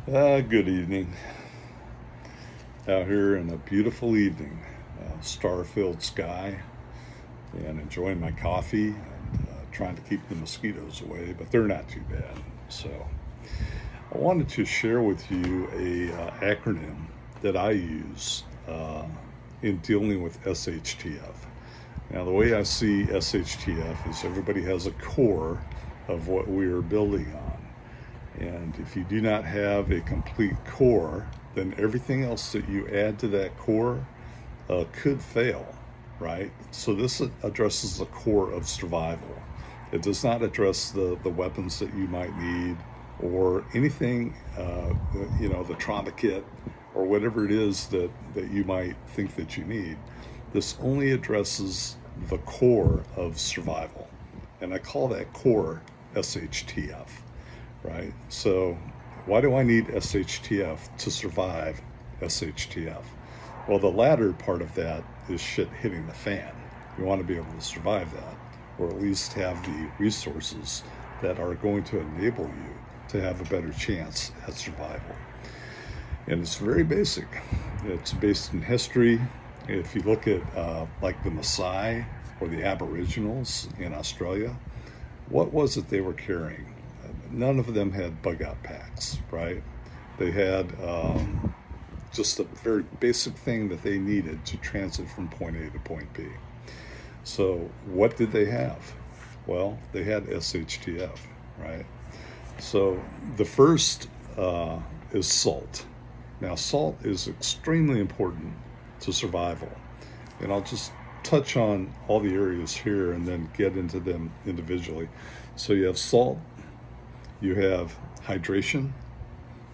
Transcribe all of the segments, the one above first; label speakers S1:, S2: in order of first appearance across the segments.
S1: Good evening. Out here in a beautiful evening, star-filled sky, and enjoying my coffee and trying to keep the mosquitoes away, but they're not too bad. So I wanted to share with you a acronym that I use in dealing with SHTF. Now, the way I see SHTF is everybody has a core of what we are building on. And if you do not have a complete core, then everything else that you add to that core could fail, right? So this addresses the core of survival. It does not address the weapons that you might need or anything, the trauma kit or whatever it is that you might think that you need. This only addresses the core of survival. And I call that core SHTF. Right? So why do I need SHTF to survive SHTF? Well, the latter part of that is shit hitting the fan. You want to be able to survive that, or at least have the resources that are going to enable you to have a better chance at survival. And it's very basic. It's based in history. If you look at like the Maasai or the Aboriginals in Australia, what was it they were carrying? None of them had bug-out packs, right? They had just a very basic thing that they needed to transit from point A to point B. So what did they have? Well, they had SHTF, right? So the first is salt. Now, salt is extremely important to survival. And I'll just touch on all the areas here and then get into them individually. So you have salt, you have hydration,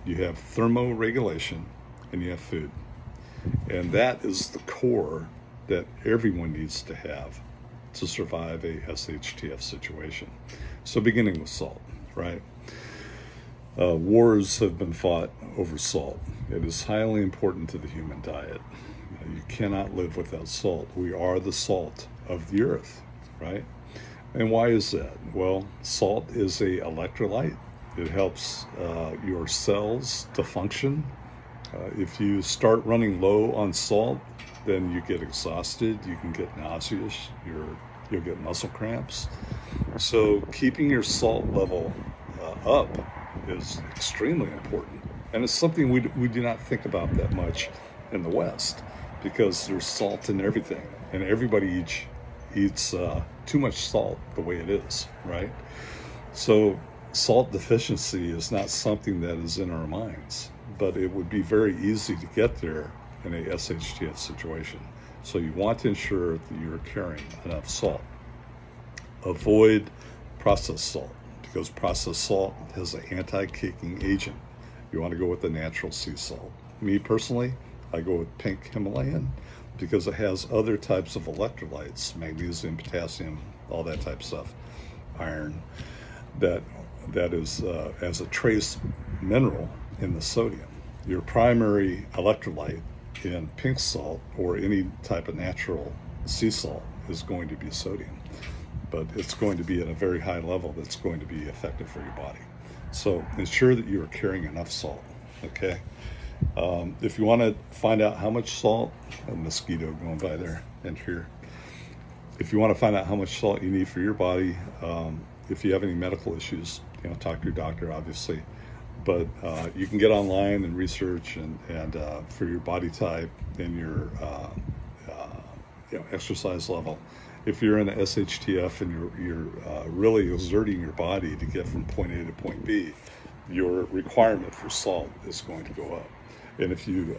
S1: you have thermoregulation, and you have food. And that is the core that everyone needs to have to survive a SHTF situation. So beginning with salt, right? Wars have been fought over salt. It is highly important to the human diet. You cannot live without salt. We are the salt of the earth, right? And why is that? Well, salt is an electrolyte. It helps your cells to function. If you start running low on salt, then you get exhausted, you can get nauseous, you'll get muscle cramps. So keeping your salt level up is extremely important. And it's something we do not think about that much in the West because there's salt in everything. And everybody eats too much salt the way it is, right? So salt deficiency is not something that is in our minds, but it would be very easy to get there in a SHTF situation. So you want to ensure that you're carrying enough salt. Avoid processed salt because processed salt has an anti-caking agent. You want to go with the natural sea salt. Me personally, I go with pink Himalayan because it has other types of electrolytes, magnesium, potassium, all that type of stuff, iron, that is as a trace mineral in the sodium. Your primary electrolyte in pink salt or any type of natural sea salt is going to be sodium, but it's going to be at a very high level that's going to be effective for your body. So ensure that you are carrying enough salt, okay? If you want to find out how much salt, a mosquito going by there and here. If you want to find out how much salt you need for your body, if you have any medical issues, talk to your doctor, obviously. But you can get online and research and for your body type and your exercise level. If you're in a SHTF and you're really exerting your body to get from point A to point B, your requirement for salt is going to go up. And if you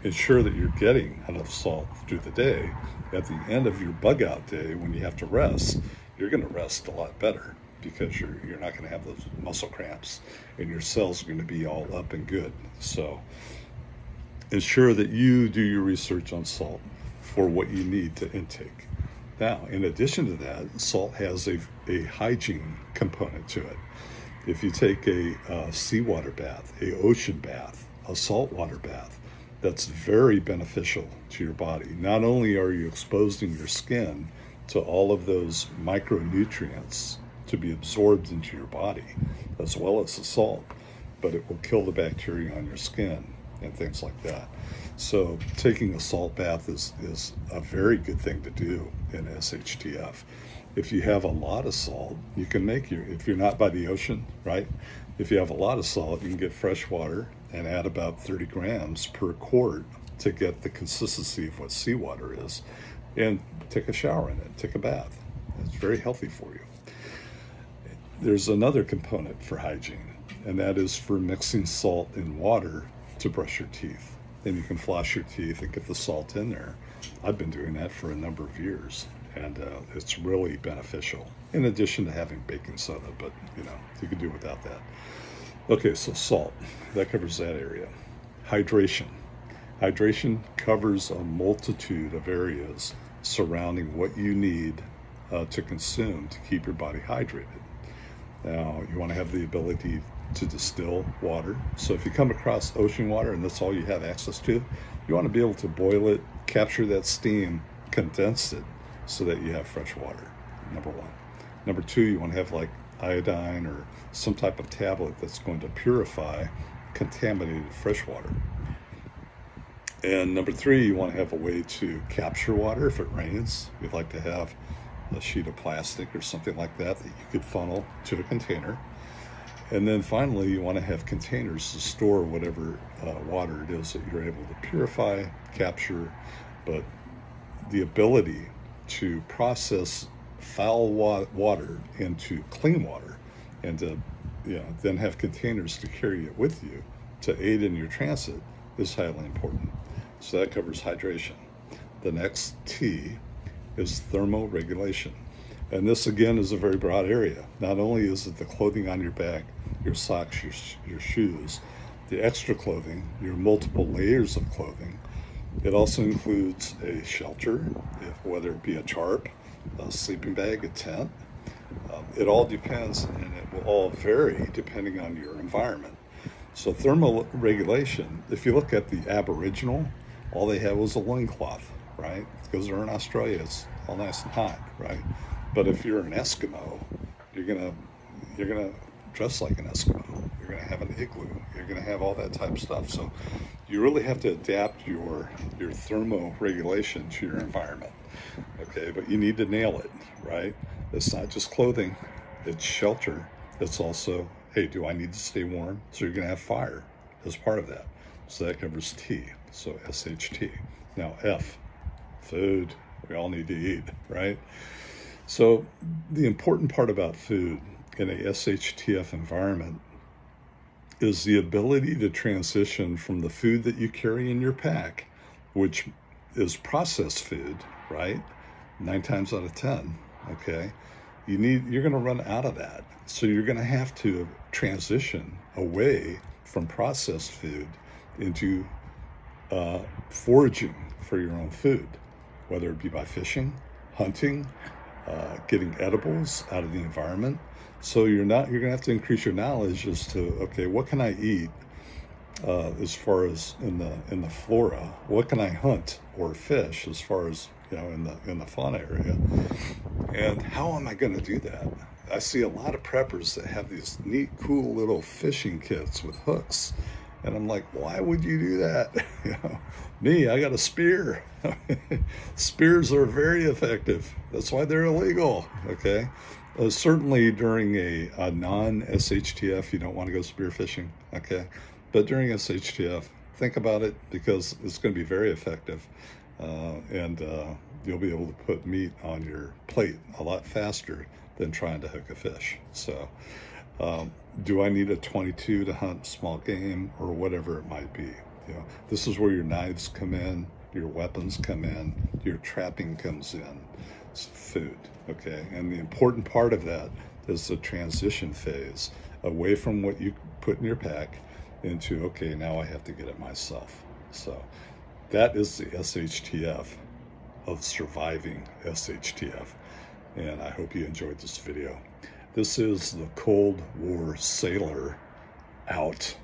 S1: ensure that you're getting enough salt through the day, at the end of your bug out day, when you have to rest, you're going to rest a lot better because you're not going to have those muscle cramps and your cells are going to be all up and good. So ensure that you do your research on salt for what you need to intake. Now, in addition to that, salt has a hygiene component to it. If you take a seawater bath, a ocean bath, a saltwater bath, that's very beneficial to your body. Not only are you exposing your skin to all of those micronutrients to be absorbed into your body, as well as the salt, but it will kill the bacteria on your skin and things like that. So taking a salt bath is a very good thing to do in SHTF. If you have a lot of salt, you can make if you're not by the ocean, right? If you have a lot of salt, you can get fresh water and add about 30 grams per quart to get the consistency of what seawater is, and take a shower in it, take a bath. It's very healthy for you. There's another component for hygiene, and that is for mixing salt in water to brush your teeth. Then you can floss your teeth and get the salt in there. I've been doing that for a number of years, and it's really beneficial, in addition to having baking soda, but you can do without that. Okay, so salt, that covers that area. Hydration. Hydration covers a multitude of areas surrounding what you need to consume to keep your body hydrated. Now, you want to have the ability to distill water. So if you come across ocean water and that's all you have access to, you want to be able to boil it, capture that steam, condense it so that you have fresh water, number one. Number two, you want to have like iodine or some type of tablet that's going to purify contaminated fresh water. And number three, you want to have a way to capture water if it rains. You'd like to have a sheet of plastic or something like that you could funnel to a container. And then finally, you want to have containers to store whatever water it is that you're able to purify, capture, but the ability to process foul water into clean water and to then have containers to carry it with you to aid in your transit is highly important. So that covers hydration. The next T is thermoregulation. And this again is a very broad area. Not only is it the clothing on your back, your socks, your shoes, the extra clothing, your multiple layers of clothing. It also includes a shelter, whether it be a tarp, a sleeping bag, a tent. It all depends, and it will all vary depending on your environment. So thermoregulation, if you look at the Aboriginal, all they had was a loincloth, right? Because they're in Australia, it's all nice and hot, right? But if you're an Eskimo, you're gonna dress like an Eskimo. You're gonna have an igloo. You're gonna have all that type of stuff. So you really have to adapt your thermoregulation to your environment. Okay, but you need to nail it, right? It's not just clothing, it's shelter. It's also, hey, do I need to stay warm? So you're gonna have fire as part of that. So that covers T, so SHT. Now F, food. We all need to eat, right? So the important part about food in a SHTF environment is the ability to transition from the food that you carry in your pack, which is processed food, right? 9 times out of 10, okay? You're gonna run out of that. So you're gonna have to transition away from processed food into foraging for your own food, whether it be by fishing, hunting, getting edibles out of the environment. So you're gonna have to increase your knowledge as to, okay, what can I eat as far as in the flora? What can I hunt or fish as far as in the fauna area? And how am I gonna do that? I see a lot of preppers that have these neat, cool little fishing kits with hooks. And I'm like, why would you do that? Me, I got a spear. Spears are very effective. That's why they're illegal, okay? Certainly during a non-SHTF, you don't want to go spear fishing, okay? But during SHTF, think about it because it's going to be very effective. And you'll be able to put meat on your plate a lot faster than trying to hook a fish. So do I need a .22 to hunt small game or whatever it might be? This is where your knives come in, your weapons come in, your trapping comes in. It's food, okay? And the important part of that is the transition phase away from what you put in your pack into, okay, now I have to get it myself. So that is the SHTF of surviving SHTF. And I hope you enjoyed this video. This is the Cold War Sailor out.